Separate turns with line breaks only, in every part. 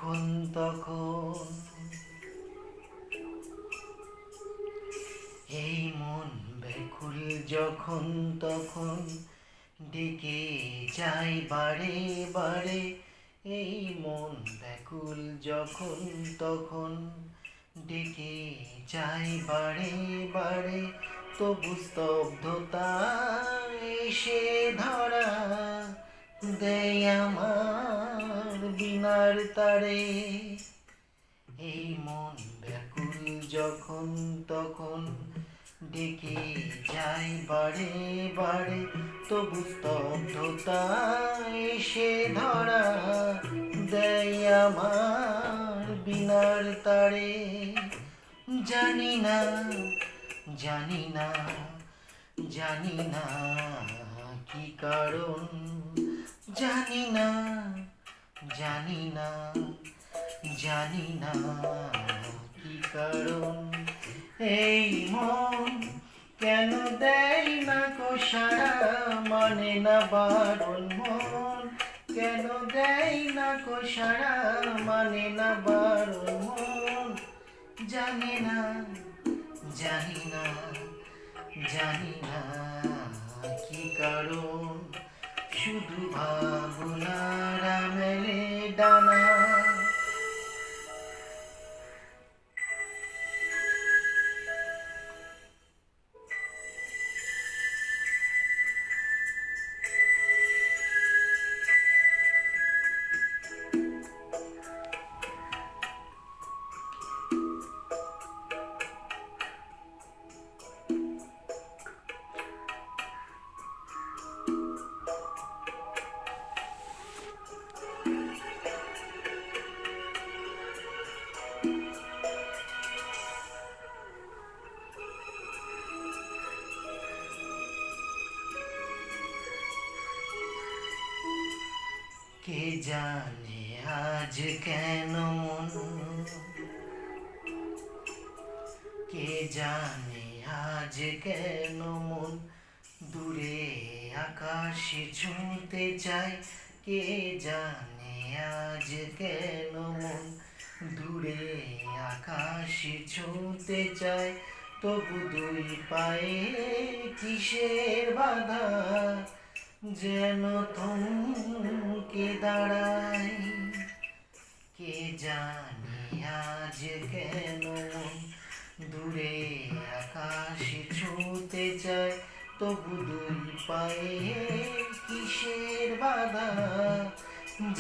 যখন তখন এই মন ব্যাকুল যখন তখন ডেকে যাই বারে বারে। এই মন ব্যাকুল যখন তখন ডেকে যাই বারে বারে। তবু স্তব্ধতা এসে ধরা দেয় আমার বিনার তারে। এই মন ব্যাকুল যখন তখন ডেকে যাই বারে বারে। তবু স্তব্ধতা এসে ধরা দেয় আমার বিনার তারে। জানি না জানি না জানি না কি কারণ, জানি না জানি না জানি না কি কারণ। এই মন কেন দেয় না কো সাড়া, মানে না বারণ। মন কেন দেয় না কো সাড়া, মানে না বারণ। মন জানি না জানি না জানি না কি কারণ। শুধু ভাবনার মেলে ডানা। কে জানে আজ কেন মন, কে জানে আজ কেন মন দূরে আকাশে ছুঁতে চায়। কে জানে আজ কেন মন দূরে আকাশে ছুঁতে চায়। তবু দুই পায়ে কিসের বাধা, যেন থমকে দাঁড়ায়। কে জানে আজ কেন মন দূরে আকাশে ছুঁতে চায়। তবু দুই পায়ে কিসের বাধা,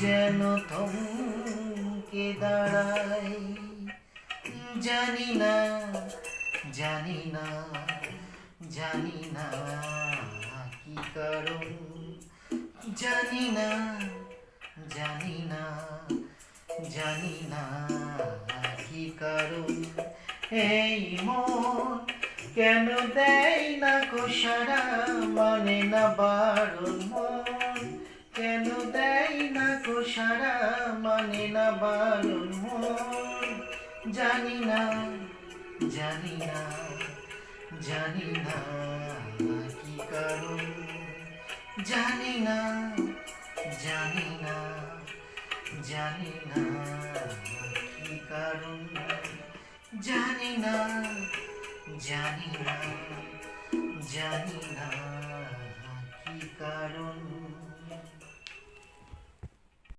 যেন থমকে দাঁড়ায়। জানি না জানি না জানি না কি কারণ, জানি না জানি না জানি না কি কারণ। এই মন কেন দেয় না কো সাড়া, মানে না বারণ। মন কেন দেয় না কো সাড়া, মানে না বারণ। মন জানি না জানি না জানি না কি কারণ। জানি না জানি না জানি না কি কারণ। জানি না জানি না জানি না কি কারণ।